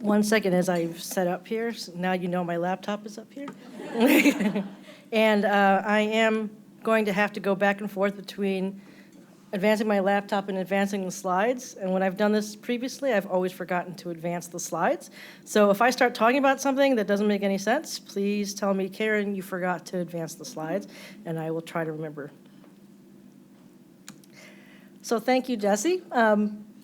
1 second as I set up here. So now you know my laptop is up here. And I am going to have to go back and forth between advancing my laptop and advancing the slides. And when I've done this previously, I've always forgotten to advance the slides. So if I start talking about something that doesn't make any sense, please tell me, Karen, you forgot to advance the slides, and I will try to remember. So thank you, Jesse.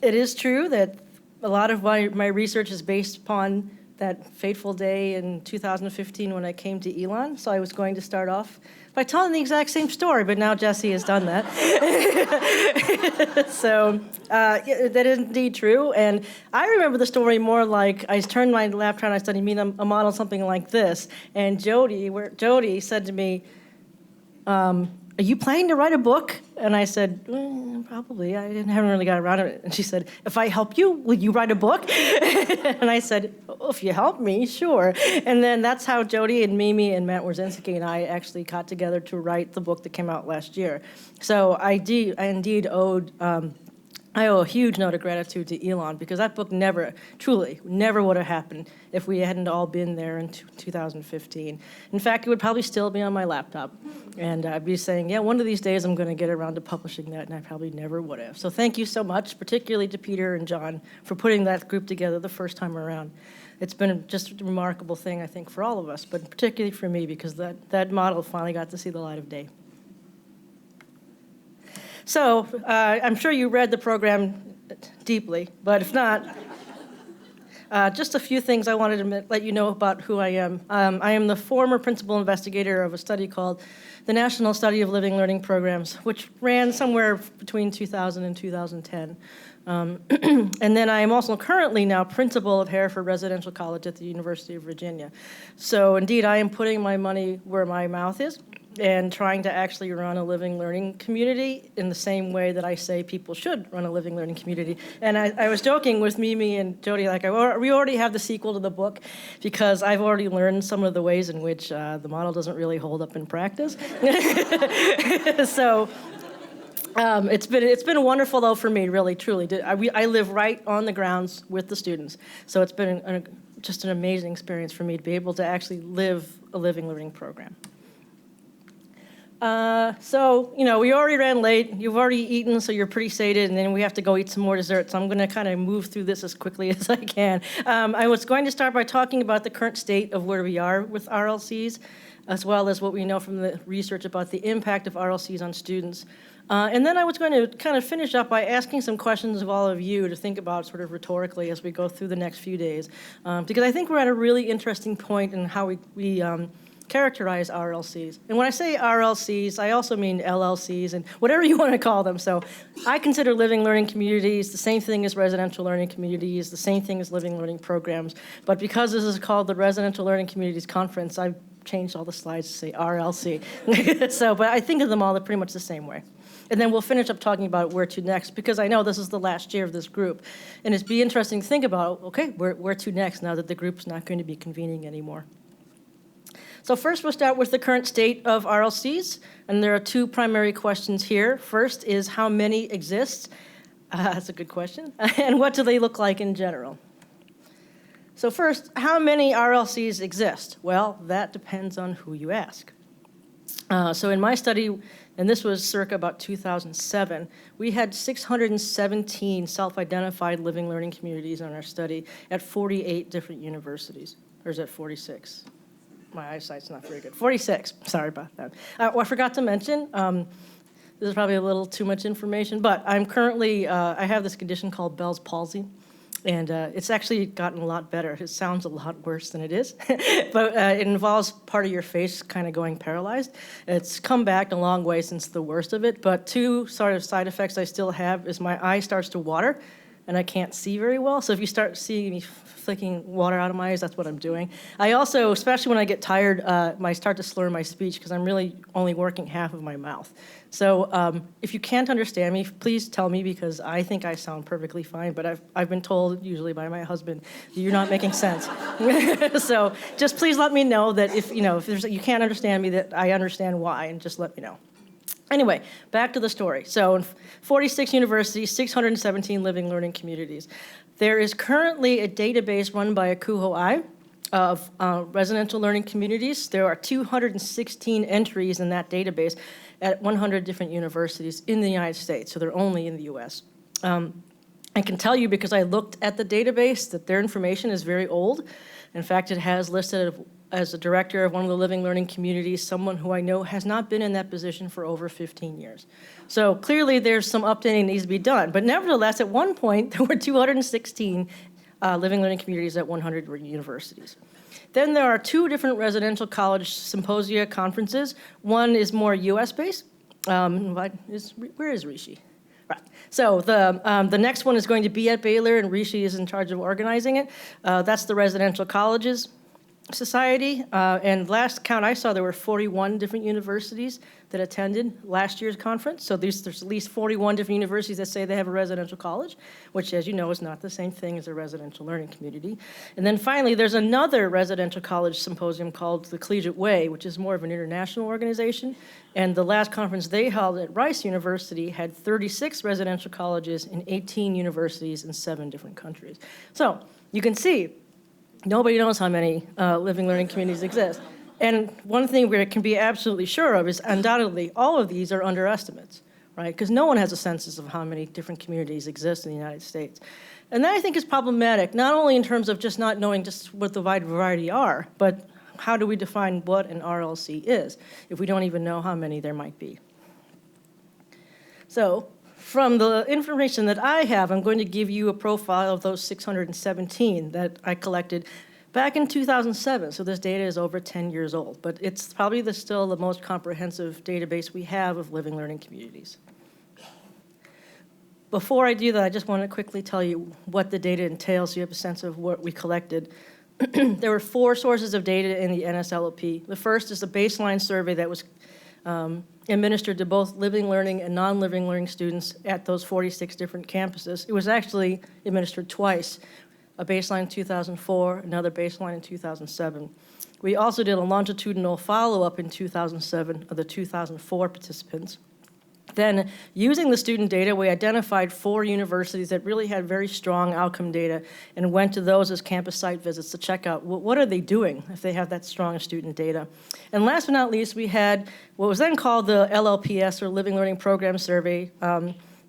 It is true that a lot of my research is based upon that fateful day in 2015 when I came to Elon. So I was going to start off by telling the exact same story, but now Jesse has done that. So yeah, that is indeed true. And I remember the story more like I turned my laptop and I started meeting a model something like this. And Jody said to me, are you planning to write a book? And I said, probably. I haven't really got around to it. And she said, if I help you, will you write a book? And I said, oh, if you help me, sure. And then that's how Jody and Mimi and Matt Wierzinski and I actually got together to write the book that came out last year. So I indeed I owe a huge note of gratitude to Elon, because that book never would have happened if we hadn't all been there in 2015. In fact, it would probably still be on my laptop. And I'd be saying, yeah, one of these days I'm going to get around to publishing that, and I probably never would have. So thank you so much, particularly to Peter and John, for putting that group together the first time around. It's been just a remarkable thing, I think, for all of us, but particularly for me, because that model finally got to see the light of day. So I'm sure you read the program deeply, but if not, just a few things I wanted to let you know about who I am. I am the former principal investigator of a study called the National Study of Living Learning Programs, which ran somewhere between 2000 and 2010. And then I am also currently now principal of Hereford Residential College at the University of Virginia. So indeed, I am putting my money where my mouth is, and trying to actually run a living learning community in the same way that I say people should run a living learning community. And I was joking with Mimi and Jody, like, we already have the sequel to the book, because I've already learned some of the ways in which the model doesn't really hold up in practice. So it's been wonderful, though, for me, really, truly. I live right on the grounds with the students. So it's been just an amazing experience for me to be able to actually live a living learning program. So, we already ran late. You've already eaten, so you're pretty sated, and then we have to go eat some more dessert. So I'm going to kind of move through this as quickly as I can. I was going to start by talking about the current state of where we are with RLCs, as well as what we know from the research about the impact of RLCs on students. And then I was going to kind of finish up by asking some questions of all of you to think about sort of rhetorically as we go through the next few days. Because I think we're at a really interesting point in how we characterize RLCs. And when I say RLCs, I also mean LLCs and whatever you want to call them. So I consider living learning communities the same thing as residential learning communities, the same thing as living learning programs. But because this is called the Residential Learning Communities Conference, I've changed all the slides to say RLC. But I think of them all pretty much the same way. And then we'll finish up talking about where to next, because I know this is the last year of this group. And it'd be interesting to think about, okay, where to next now that the group's not going to be convening anymore. So first, we'll start with the current state of RLCs, and there are two primary questions here. First is how many exist? That's a good question. And what do they look like in general? So first, how many RLCs exist? Well, that depends on who you ask. So in my study, and this was circa about 2007, we had 617 self-identified living learning communities in our study at 48 different universities. Or is it 46? My eyesight's not very good. 46, sorry about that. I forgot to mention, this is probably a little too much information, but I'm currently, I have this condition called Bell's palsy, and it's actually gotten a lot better. It sounds a lot worse than it is, but it involves part of your face kind of going paralyzed. It's come back a long way since the worst of it, but two sort of side effects I still have is my eye starts to water, and I can't see very well. So if you start seeing me flicking water out of my eyes, that's what I'm doing. I also, especially when I get tired, I start to slur my speech because I'm really only working half of my mouth. So if you can't understand me, please tell me, because I think I sound perfectly fine, but I've been told, usually by my husband, that you're not making sense. So just please let me know that if you can't understand me, that I understand why, and just let me know. Anyway, back to the story. So in 46 universities, 617 living learning communities. There is currently a database run by Akuho'ai of residential learning communities. There are 216 entries in that database at 100 different universities in the United States, so they're only in the US. I can tell you, because I looked at the database, that their information is very old. In fact, it has listed as a director of one of the living learning communities someone who I know has not been in that position for over 15 years. So clearly there's some updating that needs to be done. But nevertheless, at one point, there were 216 living learning communities at 100 universities. Then there are two different residential college symposia conferences. One is more US-based. Where is Rishi? Right. So the next one is going to be at Baylor, and Rishi is in charge of organizing it. That's the Residential Colleges Society. And last count I saw, there were 41 different universities that attended last year's conference. So there's at least 41 different universities that say they have a residential college, which, as you know, is not the same thing as a residential learning community. And then finally, there's another residential college symposium called the Collegiate Way, which is more of an international organization. And the last conference they held at Rice University had 36 residential colleges in 18 universities in 7 different countries. So you can see, nobody knows how many living learning communities exist. And one thing we can be absolutely sure of is undoubtedly all of these are underestimates, right? Because no one has a census of how many different communities exist in the United States. And that, I think, is problematic, not only in terms of just not knowing just what the wide variety are, but how do we define what an RLC is if we don't even know how many there might be? So from the information that I have, I'm going to give you a profile of those 617 that I collected back in 2007. So this data is over 10 years old, but it's probably still the most comprehensive database we have of living learning communities. Before I do that, I just want to quickly tell you what the data entails so you have a sense of what we collected. There were 4 sources of data in the Nslp. The first is a baseline survey that was administered to both living learning and non-living learning students at those 46 different campuses. It was actually administered twice, a baseline in 2004, another baseline in 2007. We also did a longitudinal follow-up in 2007 of the 2004 participants. Then, using the student data, we identified 4 universities that really had very strong outcome data and went to those as campus site visits to check out what are they doing if they have that strong student data. And last but not least, we had what was then called the LLPS, or Living Learning Program Survey,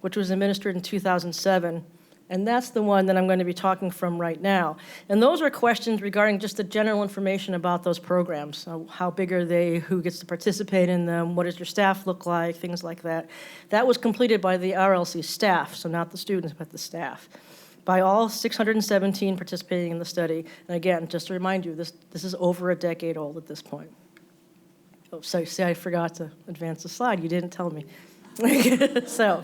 which was administered in 2007. And that's the one that I'm going to be talking from right now. And those are questions regarding just the general information about those programs. So how big are they? Who gets to participate in them? What does your staff look like? Things like that. That was completed by the RLC staff, so not the students, but the staff, by all 617 participating in the study. And again, just to remind you, this is over a decade old at this point. Oh, so see, I forgot to advance the slide. You didn't tell me. So.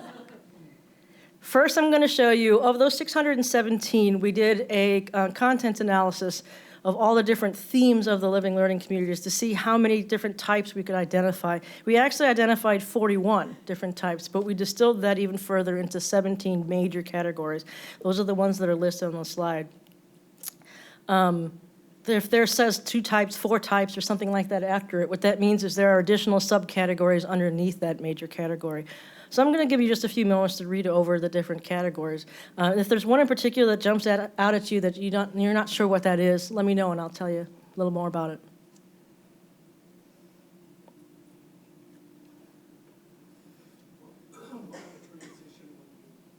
First, I'm going to show you, of those 617, we did a content analysis of all the different themes of the living learning communities to see how many different types we could identify. We actually identified 41 different types, but we distilled that even further into 17 major categories. Those are the ones that are listed on the slide. If there says 2 types, 4 types, or something like that after it, what that means is there are additional subcategories underneath that major category. So I'm going to give you just a few moments to read over the different categories. If there's one in particular that jumps out at you that you're not sure what that is, let me know and I'll tell you a little more about it.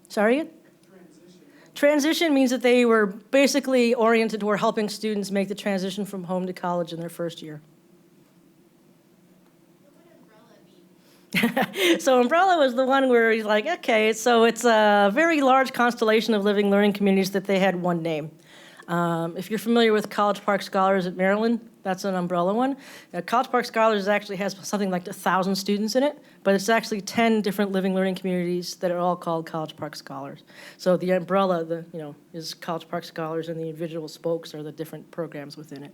Sorry? Transition means that they were basically oriented toward helping students make the transition from home to college in their first year. So umbrella was the one where he's like, okay, so it's a very large constellation of living learning communities that they had one name. If you're familiar with College Park Scholars at Maryland, that's an umbrella one. College Park Scholars actually has something like 1,000 students in it, but it's actually 10 different living learning communities that are all called College Park Scholars. So the umbrella, is College Park Scholars, and the individual spokes are the different programs within it.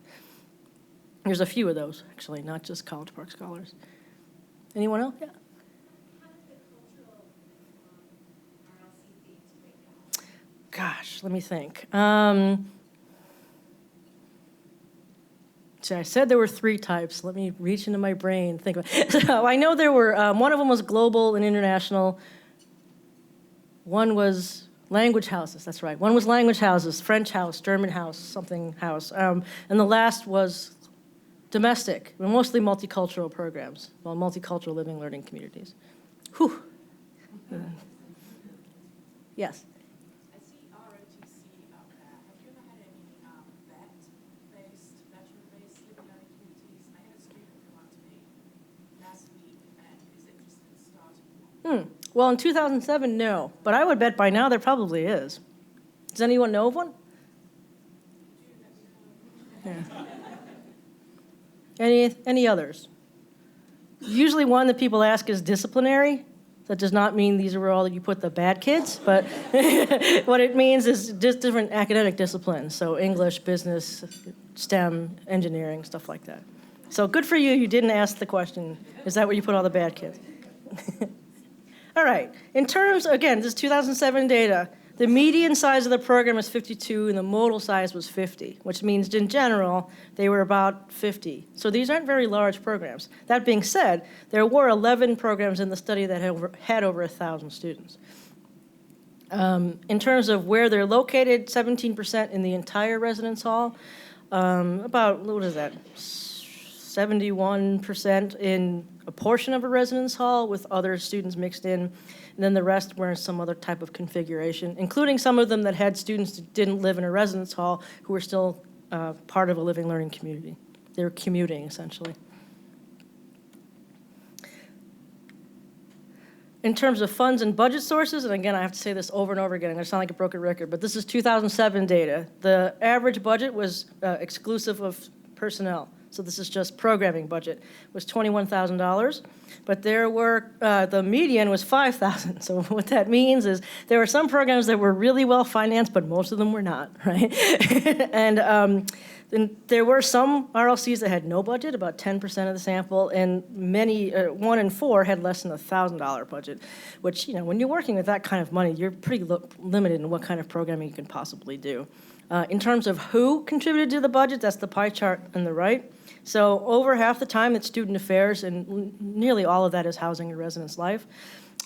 There's a few of those, actually, not just College Park Scholars. Anyone else? Yeah. How did the cultural RLC themes break down? Gosh, let me think. See, I said there were 3 types. Let me reach into my brain, think about it. So I know there were, one of them was global and international. One was language houses, that's right. One was language houses, French house, German house, something house. And the last was domestic, mostly multicultural programs, well, multicultural living learning communities. Whew. Yes? I see ROTC up there. Have you ever had any veteran-based living learning communities? I had a student come up to me last week and is interested in starting one. Well, in 2007, no. But I would bet by now there probably is. Does anyone know of one? Yeah. Any others? Usually one that people ask is disciplinary. That does not mean these are all that you put the bad kids, but what it means is just different academic disciplines. So English, business, STEM, engineering, stuff like that. So good for you, you didn't ask the question, is that where you put all the bad kids? All right, in terms, again, this is 2007 data. The median size of the program was 52 and the modal size was 50, which means in general, they were about 50. So these aren't very large programs. That being said, there were 11 programs in the study that had over 1,000 students. In terms of where they're located, 17% in the entire residence hall, about, what is that, 71% in a portion of a residence hall with other students mixed in, and then the rest were in some other type of configuration, including some of them that had students that didn't live in a residence hall who were still part of a living learning community. They were commuting, essentially. In terms of funds and budget sources, and again, I have to say this over and over again, I'm going to sound like a broken record, but this is 2007 data. The average budget was exclusive of personnel. So this is just programming budget, was $21,000. But there were, the median was $5,000. So what that means is there were some programs that were really well financed, but most of them were not, right? And then there were some RLCs that had no budget, about 10% of the sample, and many, 1 in 4 had less than $1,000 budget, which, you know, when you're working with that kind of money, you're pretty limited in what kind of programming you can possibly do. In terms of who contributed to the budget, that's the pie chart on the right. So over half the time it's student affairs, and nearly all of that is housing and residence life.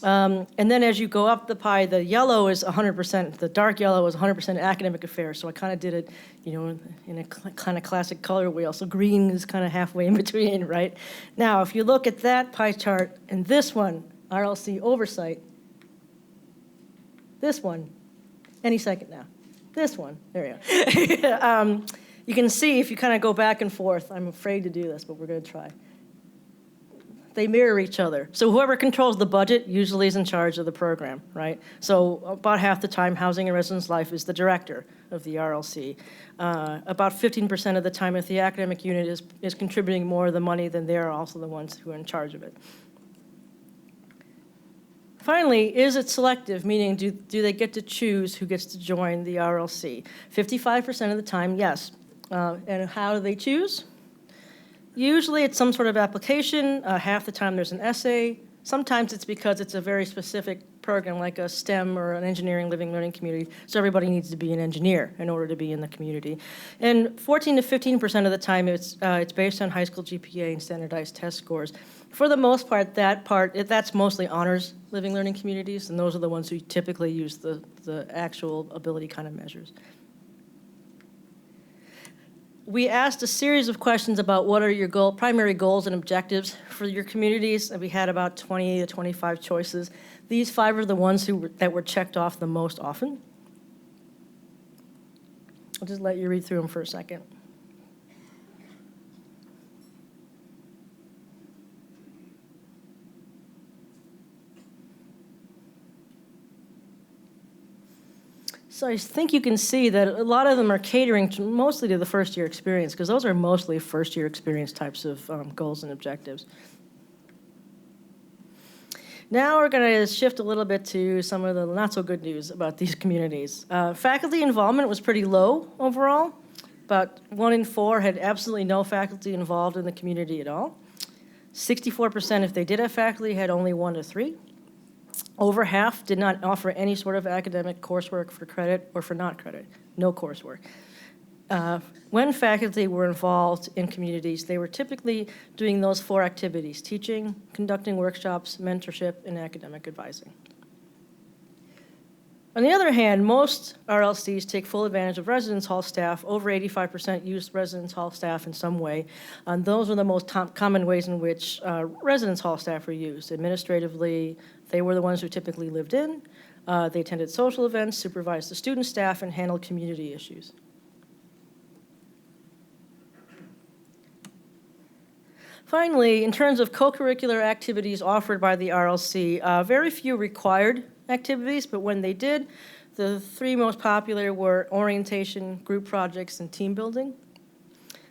And then as you go up the pie, the yellow is 100%, the dark yellow is 100% academic affairs. So I kind of did it, you know, in a kind of classic color wheel. So green is kind of halfway in between, right? Now, if you look at that pie chart and this one, RLC oversight, this one, any second now, this one, there you go. You can see if you kind of go back and forth, I'm afraid to do this, but we're going to try. They mirror each other. So whoever controls the budget usually is in charge of the program, right? So about half the time, Housing and Residence Life is the director of the RLC. About 15% of the time, if the academic unit is contributing more of the money, then they're also the ones who are in charge of it. Finally, is it selective, meaning do they get to choose who gets to join the RLC? 55% of the time, yes. And how do they choose? Usually it's some sort of application. Half the time there's an essay. Sometimes it's because it's a very specific program like a STEM or an engineering living learning community, so everybody needs to be an engineer in order to be in the community. And 14 to 15% of the time it's based on high school GPA and standardized test scores. For the most part, that's mostly honors living learning communities, and those are the ones who typically use the actual ability kind of measures. We asked a series of questions about what are your primary goals and objectives for your communities, and we had about 20 to 25 choices. These 5 are the ones that were checked off the most often. I'll just let you read through them for a second. So I think you can see that a lot of them are catering mostly to the first-year experience, because those are mostly first-year experience types of goals and objectives. Now we're going to shift a little bit to some of the not-so-good news about these communities. Faculty involvement was pretty low overall. About 1 in 4 had absolutely no faculty involved in the community at all. 64%, if they did have faculty, had only 1 to 3. Over half did not offer any sort of academic coursework for credit or for not credit, no coursework. when faculty were involved in communities, they were typically doing those 4 activities: teaching, conducting workshops, mentorship, and academic advising. On the other hand, most RLCs take full advantage of residence hall staff. Over 85% use residence hall staff in some way. And those are the most common ways in which residence hall staff are used. Administratively, they were the ones who typically lived in. They attended social events, supervised the student staff, and handled community issues. Finally, in terms of co-curricular activities offered by the RLC, very few required activities, but when they did, the 3 most popular were orientation, group projects, and team building.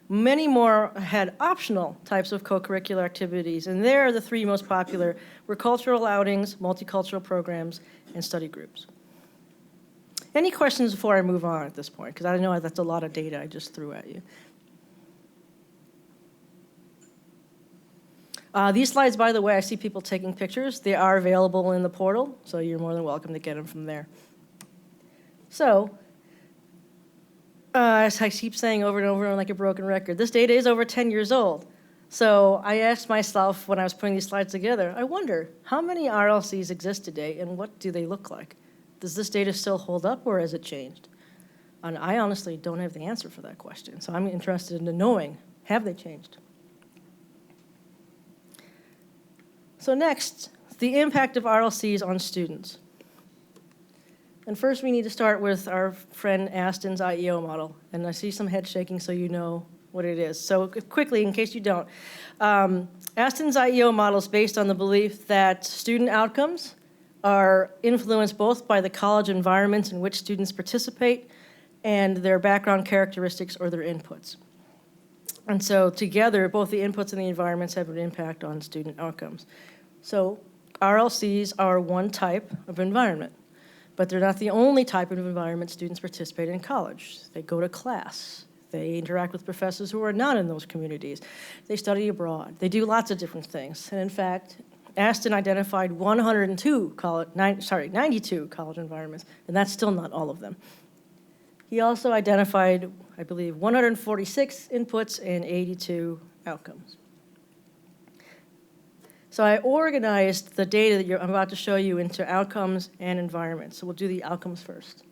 Many more had optional types of co-curricular activities, and there the 3 most popular were cultural outings, multicultural programs, and study groups. Any questions before I move on at this point? Because I know that's a lot of data I just threw at you. These slides, by the way, I see people taking pictures. They are available in the portal, so you're more than welcome to get them from there. So, as I keep saying over and over like a broken record, this data is over 10 years old. So I asked myself when I was putting these slides together, I wonder, how many RLCs exist today and what do they look like? Does this data still hold up or has it changed? And I honestly don't have the answer for that question, so I'm interested in knowing, have they changed? So next, the impact of RLCs on students. And first we need to start with our friend Aston's IEO model. And I see some head shaking so you know what it is. So quickly, in case you don't, Aston's IEO model is based on the belief that student outcomes are influenced both by the college environments in which students participate and their background characteristics or their inputs. And so together, both the inputs and the environments have an impact on student outcomes. So RLCs are one type of environment, but they're not the only type of environment students participate in college. They go to class. They interact with professors who are not in those communities. They study abroad. They do lots of different things. And in fact, Aston identified 92 college environments, and that's still not all of them. He also identified, I believe, 146 inputs and 82 outcomes. So I organized the data that I'm about to show you into outcomes and environments. So we'll do the outcomes first.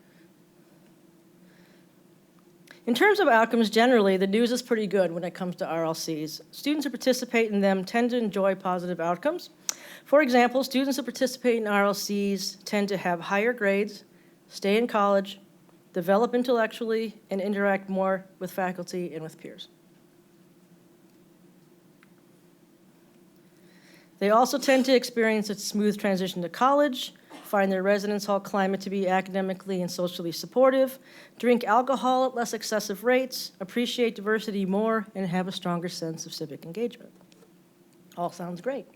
In terms of outcomes, generally, the news is pretty good when it comes to RLCs. Students who participate in them tend to enjoy positive outcomes. For example, students who participate in RLCs tend to have higher grades, stay in college, develop intellectually, and interact more with faculty and with peers. They also tend to experience a smooth transition to college, find their residence hall climate to be academically and socially supportive, drink alcohol at less excessive rates, appreciate diversity more, and have a stronger sense of civic engagement. All sounds great.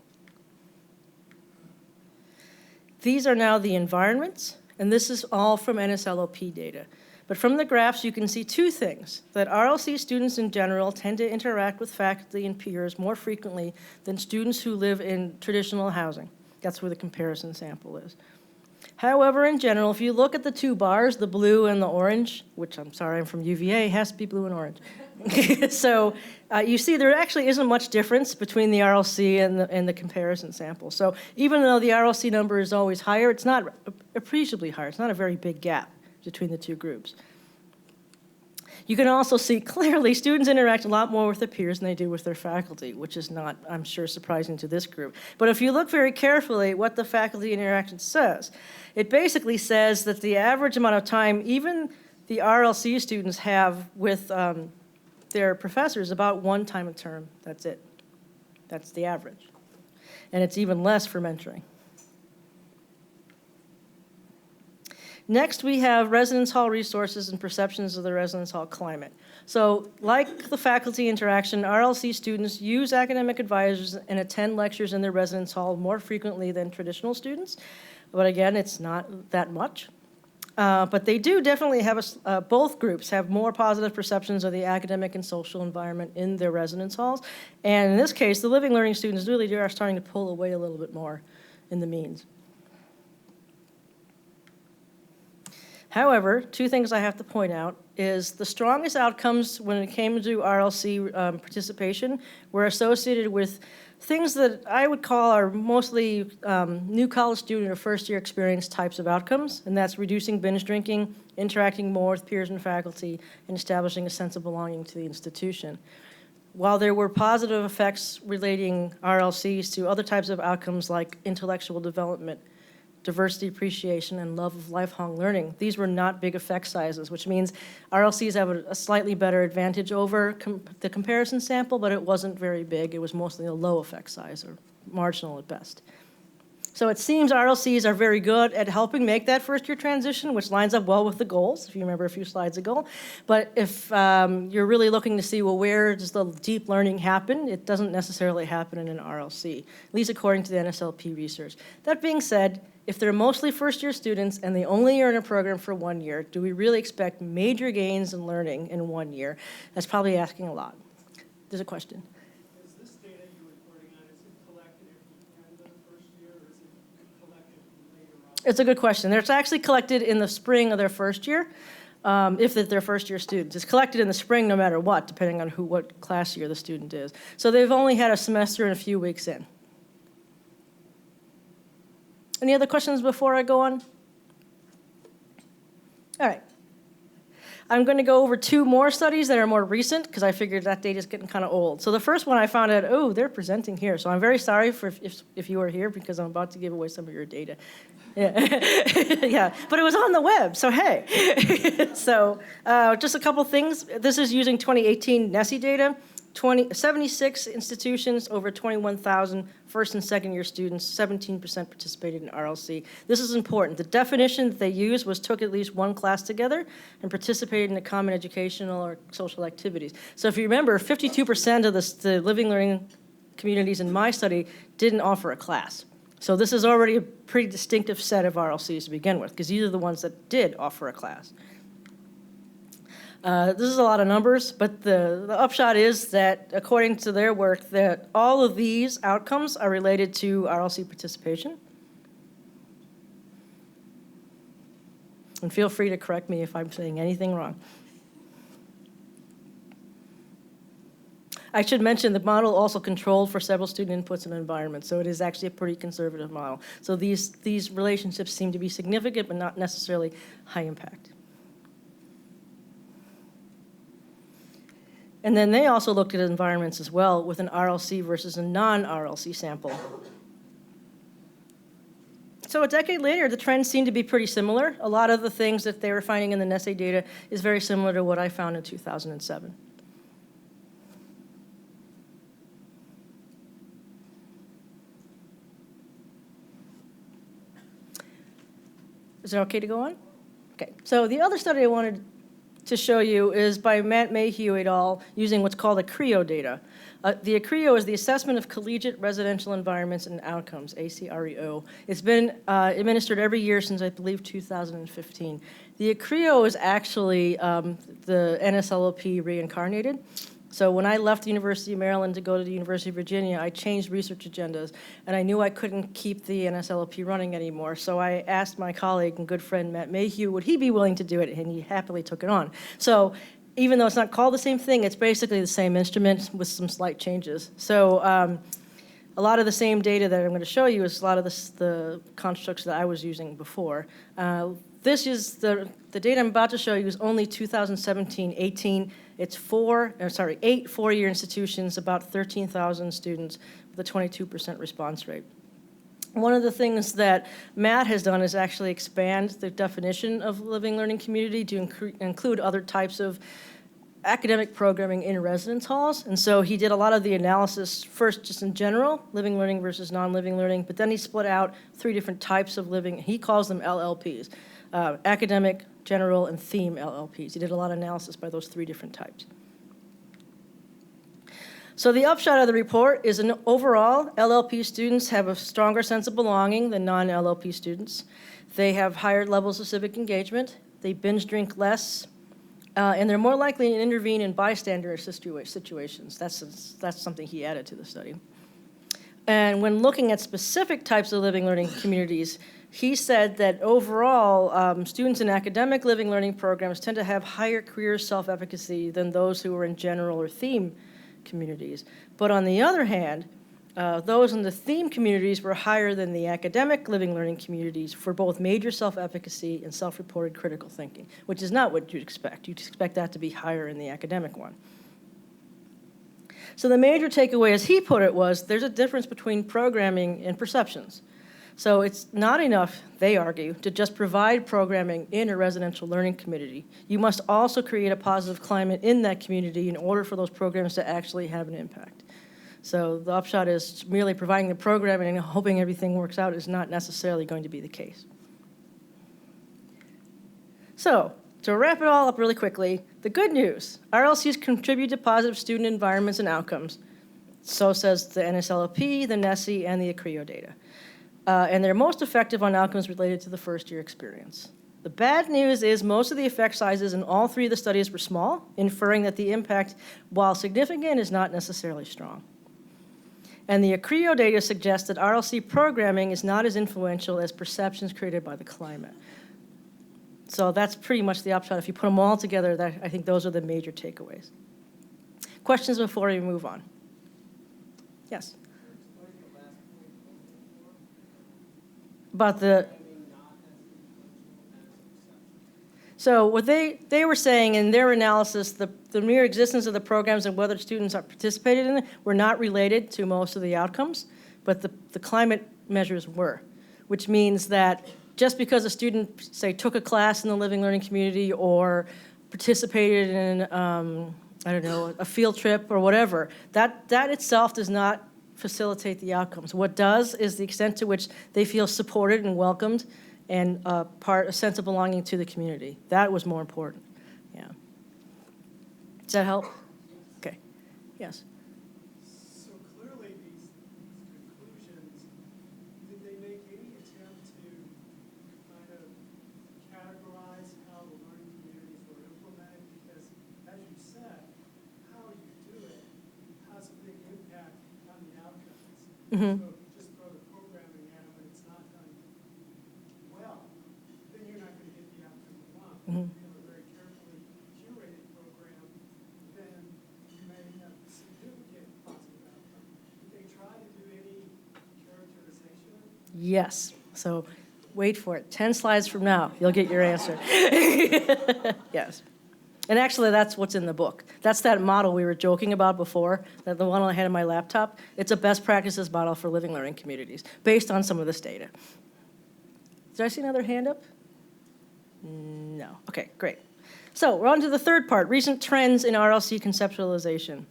These are now the environments, and this is all from Nslp data. But from the graphs, you can see 2 things: that RLC students in general tend to interact with faculty and peers more frequently than students who live in traditional housing. That's where the comparison sample is. However, in general, if you look at the 2 bars, the blue and the orange, which I'm sorry, I'm from UVA, has to be blue and orange. So you see there actually isn't much difference between the RLC and the comparison sample. So even though the RLC number is always higher, it's not appreciably higher. It's not a very big gap between the 2 groups. You can also see clearly students interact a lot more with their peers than they do with their faculty, which is not, I'm sure, surprising to this group. But if you look very carefully at what the faculty interaction says, it basically says that the average amount of time even the RLC students have with their professors about 1 time a term. That's it. That's the average. And it's even less for mentoring. Next, we have residence hall resources and perceptions of the residence hall climate. So like the faculty interaction, RLC students use academic advisors and attend lectures in their residence hall more frequently than traditional students. But again, it's not that much. But they do definitely have, both groups have more positive perceptions of the academic and social environment in their residence halls. And in this case, the living learning students really are starting to pull away a little bit more in the means. However, two things I have to point out is the strongest outcomes when it came to RLC participation were associated with things that I would call are mostly new college student or first-year experience types of outcomes, and that's reducing binge drinking, interacting more with peers and faculty, and establishing a sense of belonging to the institution. While there were positive effects relating RLCs to other types of outcomes like intellectual development, diversity appreciation, and love of lifelong learning, these were not big effect sizes, which means RLCs have a slightly better advantage over the comparison sample, but it wasn't very big. It was mostly a low effect size, or marginal at best. So it seems RLCs are very good at helping make that first-year transition, which lines up well with the goals, if you remember a few slides ago. But if you're really looking to see, well, where does the deep learning happen, it doesn't necessarily happen in an RLC, at least according to the Nslp research. That being said, if they're mostly first-year students and they only are in a program for 1 year, do we really expect major gains in learning in 1 year? That's probably asking a lot. There's a question. Is this data you're reporting on, is it collected at the end of the first year, or is it collected later on? It's a good question. It's actually collected in the spring of their first year, if they're first-year students. It's collected in the spring no matter what, depending on what class year the student is. So they've only had a semester and a few weeks in. Any other questions before I go on? All right. I'm going to go over 2 more studies that are more recent, because I figured that data is getting kind of old. So the first one I found out, oh, they're presenting here. So I'm very sorry for if you are here, because I'm about to give away some of your data. Yeah, yeah, but it was on the web, so hey. So just a couple things. This is using 2018 NSE data. 76 institutions, over 21,000 first and second year students, 17% participated in RLC. This is important. The definition that they used was took at least 1 class together and participated in a common educational or social activities. So if you remember, 52% of the living learning communities in my study didn't offer a class. So this is already a pretty distinctive set of RLCs to begin with, because these are the ones that did offer a class. This is a lot of numbers, but the upshot is that, according to their work, that all of these outcomes are related to RLC participation. And feel free to correct me if I'm saying anything wrong. I should mention the model also controlled for several student inputs and environments, so it is actually a pretty conservative model. So these relationships seem to be significant, but not necessarily high impact. And then they also looked at environments as well with an RLC versus a non-RLC sample. So a decade later, the trends seem to be pretty similar. A lot of the things that they were finding in the NSE data is very similar to what I found in 2007. Is it okay to go on? Okay, so the other study I wanted to show you is by Matt Mayhew et al. Using what's called ACREO data. The ACREO is the Assessment of Collegiate Residential Environments and Outcomes, ACREO. It's been administered every year since, I believe, 2015. The ACREO is actually the Nslp reincarnated. So when I left the University of Maryland to go to the University of Virginia, I changed research agendas, and I knew I couldn't keep the Nslp running anymore. So I asked my colleague and good friend Matt Mayhew, would he be willing to do it, and he happily took it on. So even though it's not called the same thing, it's basically the same instrument with some slight changes. So a lot of the same data that I'm going to show you is a lot of the constructs that I was using before. This is the data I'm about to show you is only 2017-18. It's 8 four-year institutions, about 13,000 students with a 22% response rate. One of the things that Matt has done is actually expand the definition of living learning community to include other types of academic programming in residence halls. And so he did a lot of the analysis first just in general, living learning versus non-living learning, but then he split out 3 different types of living. He calls them LLPs, academic, general, and theme LLPs. He did a lot of analysis by those 3 different types. So the upshot of the report is an overall, LLP students have a stronger sense of belonging than non-LLP students. They have higher levels of civic engagement. They binge drink less. And they're more likely to intervene in bystander situations. That's something he added to the study. And when looking at specific types of living learning communities, he said that overall, students in academic living learning programs tend to have higher career self-efficacy than those who are in general or theme communities. But on the other hand, those in the theme communities were higher than the academic living learning communities for both major self-efficacy and self-reported critical thinking, which is not what you'd expect. You'd expect that to be higher in the academic one. So the major takeaway, as he put it, was there's a difference between programming and perceptions. So it's not enough, they argue, to just provide programming in a residential learning community. You must also create a positive climate in that community in order for those programs to actually have an impact. So the upshot is merely providing the programming and hoping everything works out is not necessarily going to be the case. So to wrap it all up really quickly, the good news, RLCs contribute to positive student environments and outcomes. So says the Nslp, the NSE, and the ACREO data. And they're most effective on outcomes related to the first-year experience. The bad news is most of the effect sizes in all three of the studies were small, inferring that the impact, while significant, is not necessarily strong. And the ACREO data suggests that RLC programming is not as influential as perceptions created by the climate. So that's pretty much the upshot. If you put them all together, I think those are the major takeaways. Questions before we move on? Yes? About the... So what they were saying in their analysis, the mere existence of the programs and whether students are participated in it were not related to most of the outcomes, but the climate measures were, which means that just because a student, say, took a class in the living learning community or participated in, I don't know, a field trip or whatever, that itself does not facilitate the outcomes. What does is the extent to which they feel supported and welcomed and a sense of belonging to the community. That was more important, yeah. Does that help? Okay, yes. So clearly these conclusions, did they make any attempt to kind of categorize how the learning communities were implemented? Because as you said, how you do it has a big impact on the outcomes. Mm-hmm. So if you just throw the programming at them and it's not done well, then you're not going to get the outcome you want. Mm-hmm. If you have a very carefully curated program, then you may have significant positive outcome. Did they try to do any characterization? Yes, so wait for it. 10 slides from now, you'll get your answer. Yes. And actually, that's what's in the book. That's that model we were joking about before, that the one I had in my laptop. It's a best practices model for living learning communities, based on some of this data. Did I see another hand up? No. Okay, great. So we're on to the third part, recent trends in RLC conceptualization.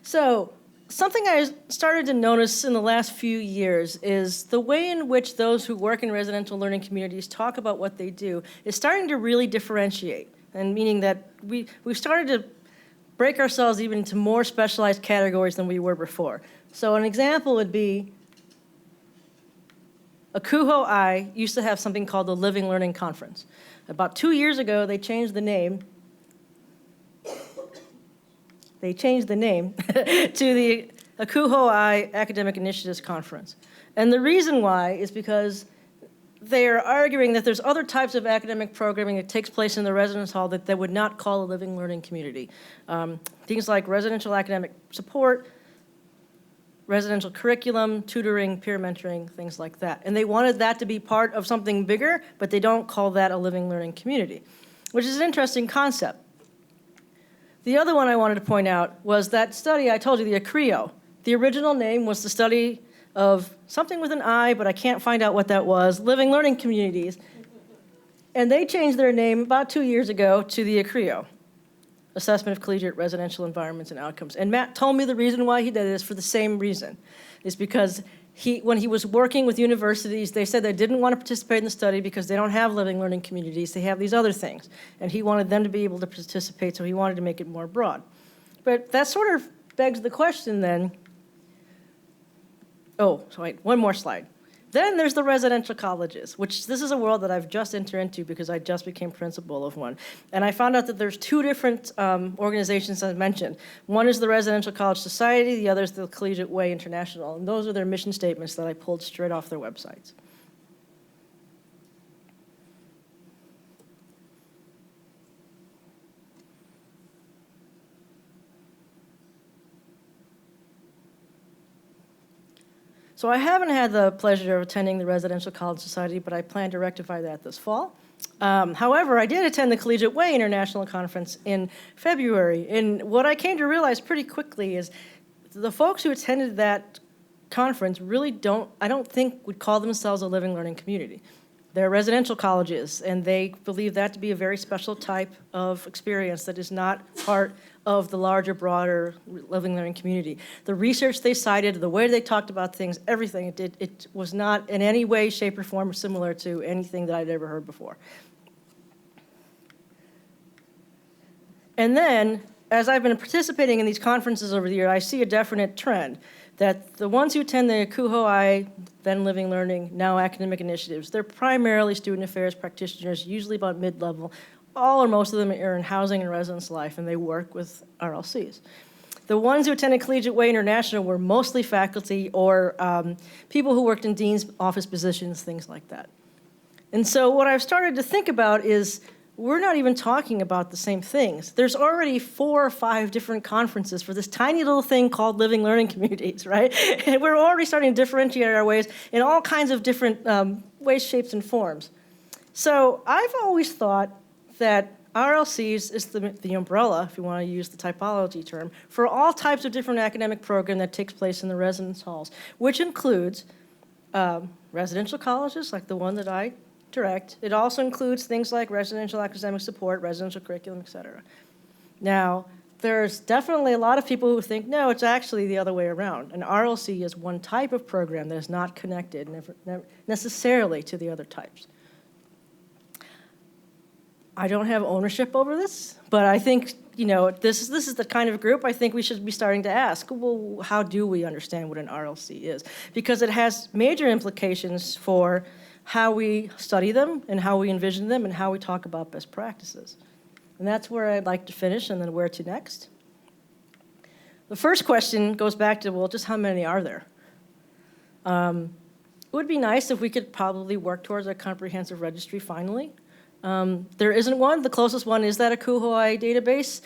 So something I started to notice in the last few years is the way in which those who work in residential learning communities talk about what they do is starting to really differentiate, and meaning that we've started to break ourselves even into more specialized categories than we were before. So an example would be Akuho-I used to have something called the Living Learning Conference. About 2 years ago, they changed the name. They changed the name to the Akuho-I Academic Initiatives Conference. And the reason why is because they are arguing that there's other types of academic programming that takes place in the residence hall that they would not call a living learning community. Things like residential academic support, residential curriculum, tutoring, peer mentoring, things like that. And they wanted that to be part of something bigger, but they don't call that a living learning community, which is an interesting concept. The other one I wanted to point out was that study I told you, the ACREO. The original name was the study of something with an I, but I can't find out what that was, living learning communities. And they changed their name about 2 years ago to the ACREO, Assessment of Collegiate Residential Environments and Outcomes. And Matt told me the reason why he did it is for the same reason. It's because when he was working with universities, they said they didn't want to participate in the study because they don't have living learning communities, they have these other things. And he wanted them to be able to participate, so he wanted to make it more broad. But that sort of begs the question then, oh, so wait, one more slide. Then there's the residential colleges, which this is a world that I've just entered into because I just became principal of one. And I found out that there's two different organizations I mentioned. One is the Residential College Society, the other is the Collegiate Way International. And those are their mission statements that I pulled straight off their websites. So I haven't had the pleasure of attending the Residential College Society, but I plan to rectify that this fall. However, I did attend the Collegiate Way International Conference in February, and what I came to realize pretty quickly is the folks who attended that conference really I don't think would call themselves a living learning community. They're residential colleges, and they believe that to be a very special type of experience that is not part of the larger, broader living learning community. The research they cited, the way they talked about things, everything, it was not in any way, shape, or form similar to anything that I'd ever heard before. And then, as I've been participating in these conferences over the year, I see a definite trend that the ones who attend the CUHO-I, then Living Learning, now academic initiatives, they're primarily student affairs practitioners, usually about mid-level. All or most of them are in housing and residence life, and they work with RLCs. The ones who attended Collegiate Way International were mostly faculty or people who worked in dean's office positions, things like that. And so what I've started to think about is we're not even talking about the same things. There's already 4 or 5 different conferences for this tiny little thing called living learning communities, right? And we're already starting to differentiate our ways in all kinds of different ways, shapes, and forms. So I've always thought that RLCs is the umbrella, if you want to use the typology term, for all types of different academic program that takes place in the residence halls, which includes residential colleges like the one that I direct. It also includes things like residential academic support, residential curriculum, et cetera. Now, there's definitely a lot of people who think, no, it's actually the other way around. An RLC is one type of program that is not connected necessarily to the other types. I don't have ownership over this, but I think, this is the kind of group I think we should be starting to ask, well, how do we understand what an RLC is? Because it has major implications for how we study them and how we envision them and how we talk about best practices. And that's where I'd like to finish, and then where to next. The first question goes back to, well, just how many are there? It would be nice if we could probably work towards a comprehensive registry finally. There isn't one. The closest one is that a CUHO-I database,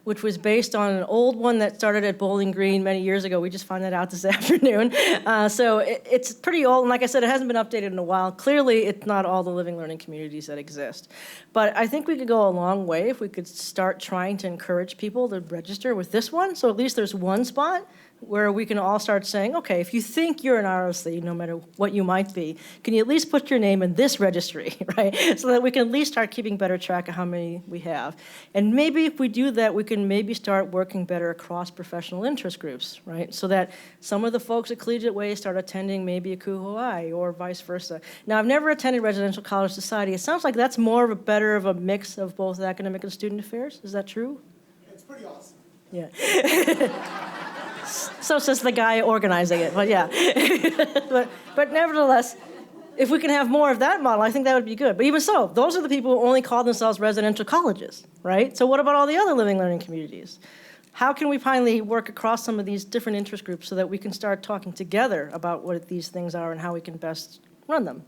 which was based on an old one that started at Bowling Green many years ago. We just found that out this afternoon. So it's pretty old, and like I said, it hasn't been updated in a while. Clearly, it's not all the living learning communities that exist. But I think we could go a long way if we could start trying to encourage people to register with this one. So at least there's one spot where we can all start saying, okay, if you think you're an ROC, no matter what you might be, can you at least put your name in this registry, right? So that we can at least start keeping better track of how many we have. And maybe if we do that, we can maybe start working better across professional interest groups, right? So that some of the folks at Collegiate Way start attending maybe a CUHO-I or vice versa. Now, I've never attended Residential College Society. It sounds like that's more of a mix of both academic and student affairs. Is that true? It's pretty awesome. Yeah. So says the guy organizing it, but yeah. but nevertheless, if we can have more of that model, I think that would be good. But even so, those are the people who only call themselves residential colleges, right? So what about all the other living learning communities? How can we finally work across some of these different interest groups so that we can start talking together about what these things are and how we can best run them?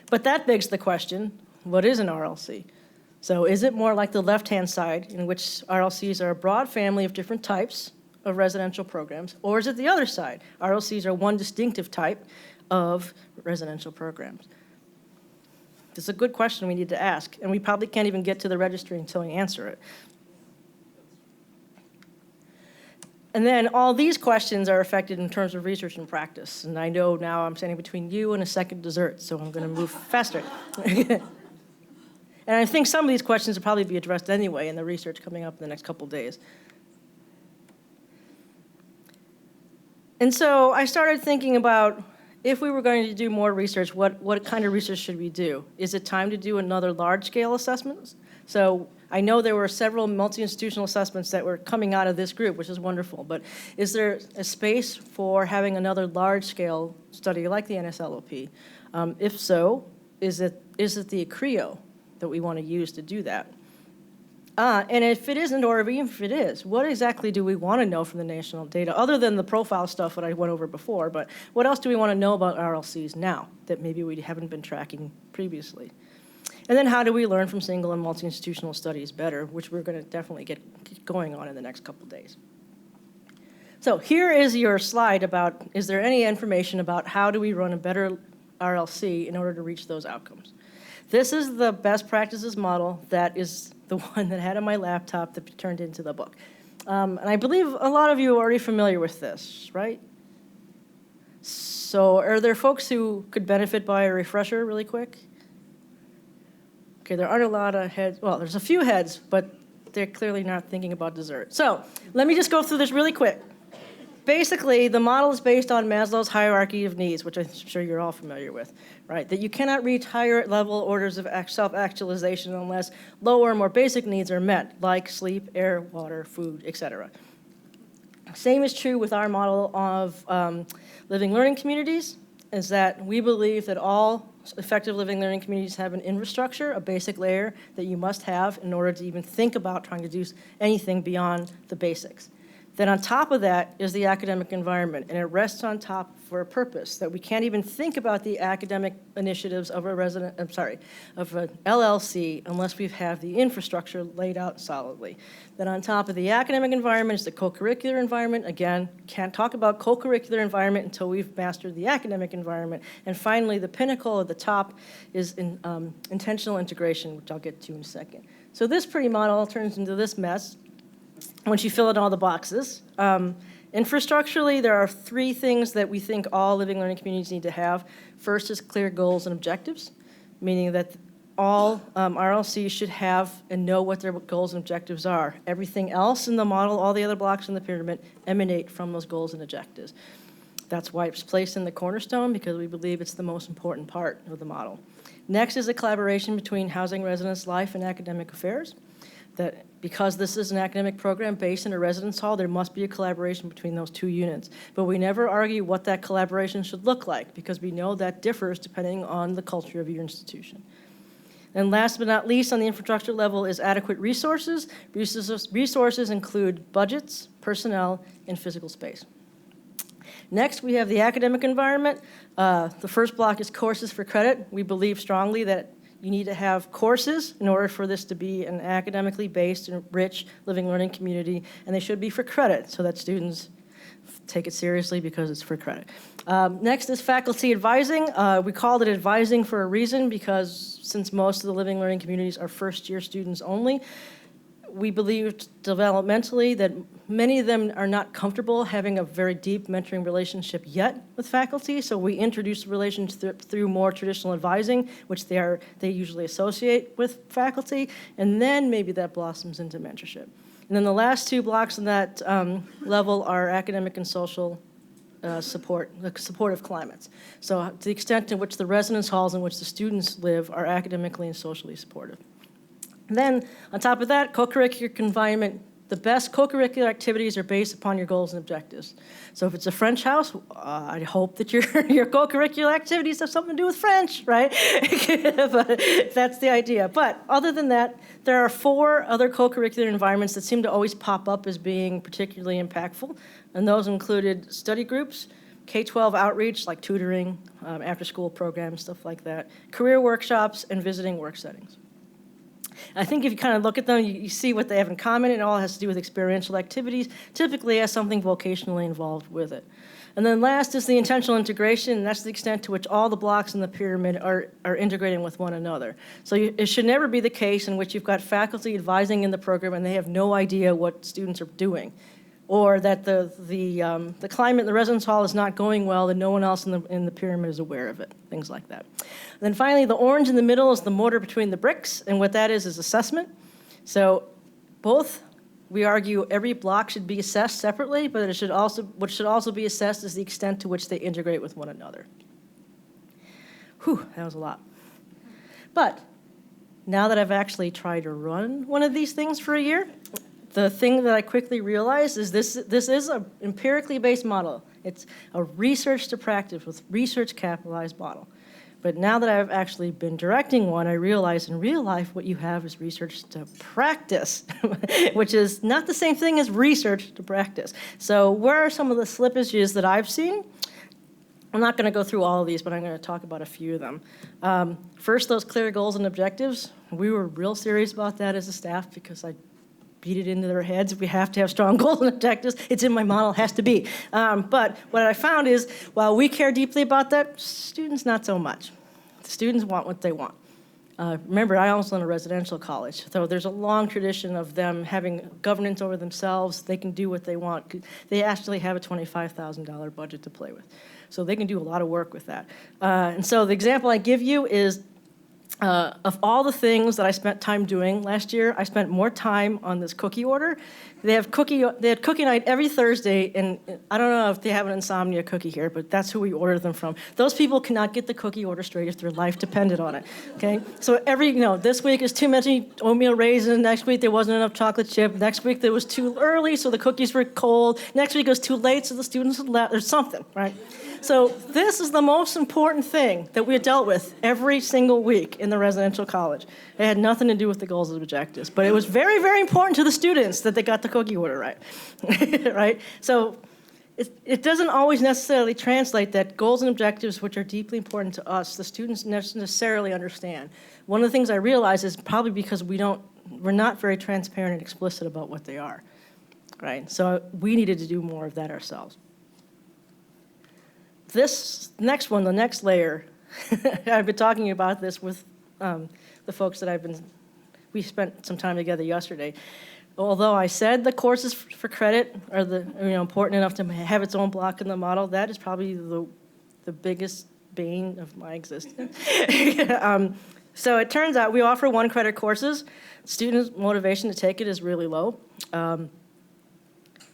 But that begs the question, what is an RLC? So is it more like the left-hand side, in which RLCs are a broad family of different types of residential programs, or is it the other side? RLCs are one distinctive type of residential programs. This is a good question we need to ask, and we probably can't even get to the registry until we answer it. And then all these questions are affected in terms of research and practice. And I know now I'm standing between you and a second dessert, so I'm going to move faster. And I think some of these questions will probably be addressed anyway in the research coming up in the next couple days. And so I started thinking about, if we were going to do more research, what kind of research should we do? Is it time to do another large-scale assessment? So I know there were several multi-institutional assessments that were coming out of this group, which is wonderful, but is there a space for having another large-scale study like the Nslp? If so, is it the CREO that we want to use to do that? And if it isn't, or even if it is, what exactly do we want to know from the national data, other than the profile stuff that I went over before, but what else do we want to know about RLCs now that maybe we haven't been tracking previously? And then how do we learn from single and multi-institutional studies better, which we're going to definitely get going on in the next couple days. So here is your slide about, is there any information about how do we run a better RLC in order to reach those outcomes? This is the best practices model that is the one that I had on my laptop that turned into the book. And I believe a lot of you are already familiar with this, right? So are there folks who could benefit by a refresher really quick? Okay, there aren't a lot of heads. Well, there's a few heads, but they're clearly not thinking about dessert. So let me just go through this really quick. Basically, the model is based on Maslow's hierarchy of needs, which I'm sure you're all familiar with, right? That you cannot reach higher level orders of self-actualization unless lower, more basic needs are met, like sleep, air, water, food, etc. Same is true with our model of living learning communities, is that we believe that all effective living learning communities have an infrastructure, a basic layer that you must have in order to even think about trying to do anything beyond the basics. Then on top of that is the academic environment, and it rests on top for a purpose, that we can't even think about the academic initiatives of of an LLC unless we have the infrastructure laid out solidly. Then on top of the academic environment is the co-curricular environment. Again, can't talk about co-curricular environment until we've mastered the academic environment. And finally, the pinnacle at the top is intentional integration, which I'll get to in a second. So this pretty model turns into this mess once you fill in all the boxes. Infrastructurally, there are three things that we think all living learning communities need to have. First is clear goals and objectives, meaning that all RLCs should have and know what their goals and objectives are. Everything else in the model, all the other blocks in the pyramid, emanate from those goals and objectives. That's why it's placed in the cornerstone, because we believe it's the most important part of the model. Next is a collaboration between housing, residence, life, and academic affairs. That because this is an academic program based in a residence hall, there must be a collaboration between those two units. But we never argue what that collaboration should look like, because we know that differs depending on the culture of your institution. And last but not least, on the infrastructure level is adequate resources. Resources include budgets, personnel, and physical space. Next, we have the academic environment. The first block is courses for credit. We believe strongly that you need to have courses in order for this to be an academically based and rich living learning community, and they should be for credit so that students take it seriously because it's for credit. Next is faculty advising. We called it advising for a reason, because since most of the living learning communities are first-year students only, we believe developmentally that many of them are not comfortable having a very deep mentoring relationship yet with faculty, so we introduce the relationship through more traditional advising, which they usually associate with faculty, and then maybe that blossoms into mentorship. And then the last two blocks in that level are academic and social supportive climates. So to the extent to which the residence halls in which the students live are academically and socially supportive. And then, on top of that, co-curricular environment. The best co-curricular activities are based upon your goals and objectives. So if it's a French house, I hope that your co-curricular activities have something to do with French, right? But that's the idea. But other than that, there are 4 other co-curricular environments that seem to always pop up as being particularly impactful. And those included study groups, K-12 outreach, like tutoring, after-school programs, stuff like that, career workshops, and visiting work settings. I think if you kind of look at them, you see what they have in common. It all has to do with experiential activities, typically has something vocationally involved with it. And then last is the intentional integration, and that's the extent to which all the blocks in the pyramid are integrating with one another. So it should never be the case in which you've got faculty advising in the program and they have no idea what students are doing, or that the climate in the residence hall is not going well and no one else in the pyramid is aware of it, things like that. And then finally, the orange in the middle is the mortar between the bricks, and what that is assessment. So both, we argue every block should be assessed separately, but what should also be assessed is the extent to which they integrate with one another. Whew, that was a lot. But now that I've actually tried to run one of these things for a year, the thing that I quickly realized is this is an empirically based model. It's a research to practice with research capitalized model. But now that I've actually been directing one, I realize in real life what you have is research to practice, which is not the same thing as research to practice. So where are some of the slippages that I've seen? I'm not going to go through all of these, but I'm going to talk about a few of them. First, those clear goals and objectives. We were real serious about that as a staff because I beat it into their heads. We have to have strong goals and objectives. It's in my model, it has to be. But what I found is, while we care deeply about that, students not so much. The students want what they want. Remember, I also in a residential college, so there's a long tradition of them having governance over themselves. They can do what they want. They actually have a $25,000 budget to play with. So they can do a lot of work with that. And so the example I give you is of all the things that I spent time doing last year, I spent more time on this cookie order. They had cookie night every Thursday, and I don't know if they have an insomnia cookie here, but that's who we order them from. Those people cannot get the cookie order straight if their life depended on it, okay? So this week is too many oatmeal raisins, next week there wasn't enough chocolate chip, next week there was too early, so the cookies were cold, next week it was too late, so the students had left, or something, right? So this is the most important thing that we dealt with every single week in the residential college. It had nothing to do with the goals and objectives, but it was very, very important to the students that they got the cookie order right, right? So it doesn't always necessarily translate that goals and objectives, which are deeply important to us, the students necessarily understand. One of the things I realize is probably because we're not very transparent and explicit about what they are, right? So we needed to do more of that ourselves. This next one, the next layer, I've been talking about this with the folks that we spent some time together yesterday. Although I said the courses for credit are important enough to have its own block in the model, that is probably the biggest bane of my existence. So it turns out we offer 1 credit courses. Students' motivation to take it is really low.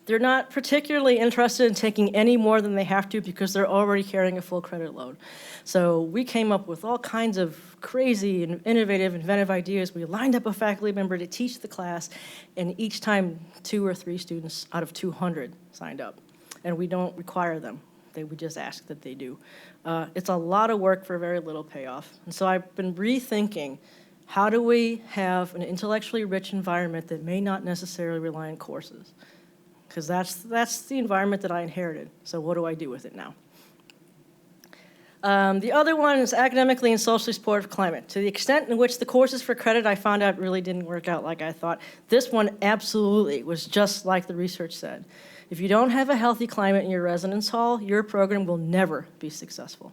They're not particularly interested in taking any more than they have to because they're already carrying a full credit load. So we came up with all kinds of crazy and inventive ideas. We lined up a faculty member to teach the class, and each time 2 or 3 students out of 200 signed up. And we don't require them. We just ask that they do. It's a lot of work for very little payoff. And so I've been rethinking, how do we have an intellectually rich environment that may not necessarily rely on courses? Because that's the environment that I inherited. So what do I do with it now? The other one is academically and socially supportive climate. To the extent in which the courses for credit I found out really didn't work out like I thought, this one absolutely was just like the research said. If you don't have a healthy climate in your residence hall, your program will never be successful.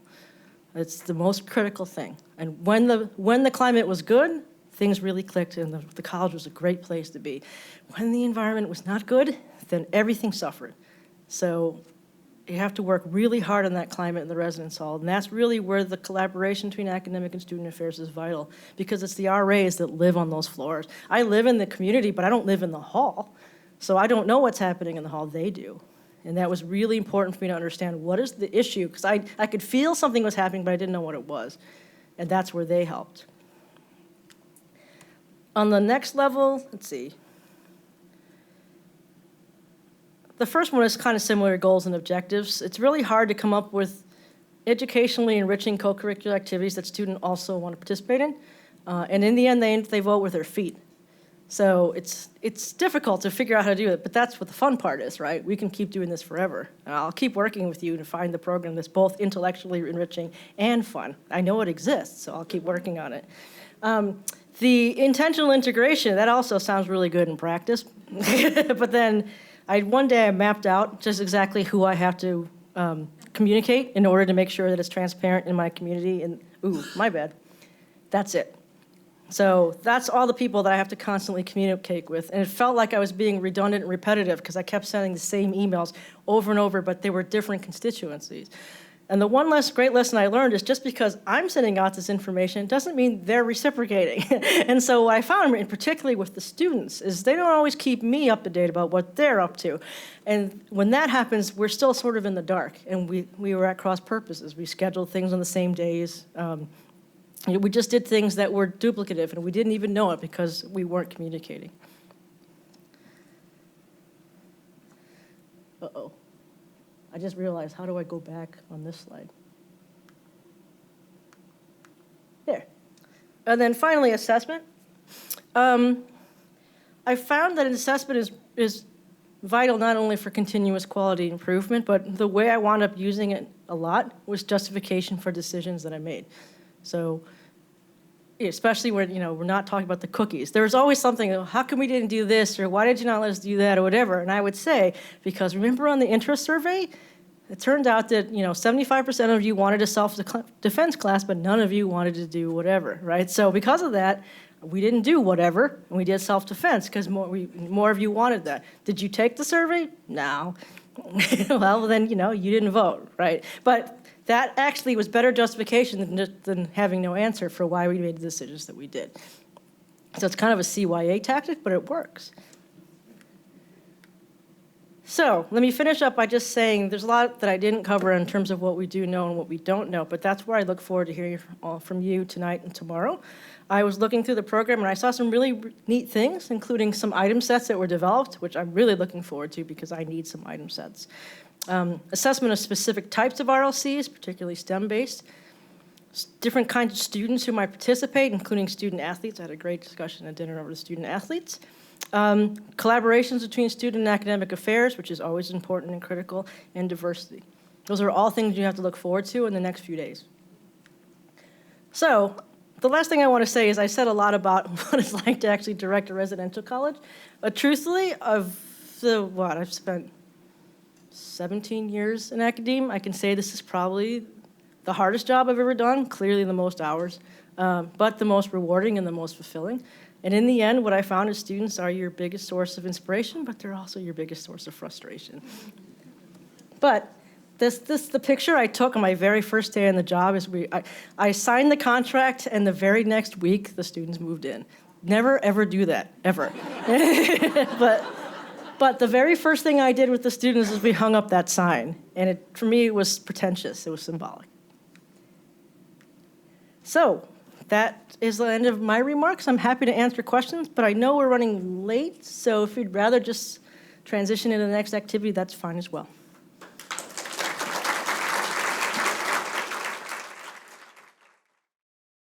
It's the most critical thing. And when the climate was good, things really clicked and the college was a great place to be. When the environment was not good, then everything suffered. So you have to work really hard on that climate in the residence hall, and that's really where the collaboration between academic and student affairs is vital, because it's the RAs that live on those floors. I live in the community, but I don't live in the hall, so I don't know what's happening in the hall. They do. And that was really important for me to understand what is the issue, because I could feel something was happening, but I didn't know what it was, and that's where they helped. On the next level, let's see. The first one is kind of similar to goals and objectives. It's really hard to come up with educationally enriching co-curricular activities that students also want to participate in. And in the end, they vote with their feet. So it's difficult to figure out how to do it, but that's what the fun part is, right? We can keep doing this forever. And I'll keep working with you to find the program that's both intellectually enriching and fun. I know it exists, so I'll keep working on it. The intentional integration, that also sounds really good in practice. But then one day I mapped out just exactly who I have to communicate in order to make sure that it's transparent in my community. And, ooh, my bad. That's it. So that's all the people that I have to constantly communicate with. And it felt like I was being redundant and repetitive because I kept sending the same emails over and over, but they were different constituencies. And the one great lesson I learned is just because I'm sending out this information doesn't mean they're reciprocating. And so what I found, and particularly with the students, is they don't always keep me up to date about what they're up to. And when that happens, we're still sort of in the dark. And we were at cross purposes. We scheduled things on the same days. We just did things that were duplicative, and we didn't even know it because we weren't communicating. Uh-oh. I just realized, how do I go back on this slide? There. And then finally, assessment. I found that an assessment is vital not only for continuous quality improvement, but the way I wound up using it a lot was justification for decisions that I made. So especially when, we're not talking about the cookies. There was always something, how come we didn't do this, or why did you not let us do that, or whatever. And I would say, because remember on the interest survey, it turned out that 75% of you wanted a self-defense class, but none of you wanted to do whatever, right? So because of that, we didn't do whatever, and we did self-defense because more of you wanted that. Did you take the survey? No. Well, then, you didn't vote, right? But that actually was better justification than having no answer for why we made the decisions that we did. So it's kind of a CYA tactic, but it works. So let me finish up by just saying there's a lot that I didn't cover in terms of what we do know and what we don't know, but that's where I look forward to hearing from you tonight and tomorrow. I was looking through the program and I saw some really neat things, including some item sets that were developed, which I'm really looking forward to because I need some item sets. Assessment of specific types of RLCs, particularly STEM-based. Different kinds of students who might participate, including student athletes. I had a great discussion at dinner over the student athletes. Collaborations between student and academic affairs, which is always important and critical, and diversity. Those are all things you have to look forward to in the next few days. So the last thing I want to say is I said a lot about what it's like to actually direct a residential college. But truthfully, I've spent 17 years in academia. I can say this is probably the hardest job I've ever done, clearly the most hours, but the most rewarding and the most fulfilling. And in the end, what I found is students are your biggest source of inspiration, but they're also your biggest source of frustration. But the picture I took on my very first day on the job is I signed the contract, and the very next week, the students moved in. Never, ever do that, ever. But the very first thing I did with the students is we hung up that sign. And for me, it was pretentious. It was symbolic. So that is the end of my remarks. I'm happy to answer questions, but I know we're running late. So if you'd rather just transition into the next activity, that's fine as well.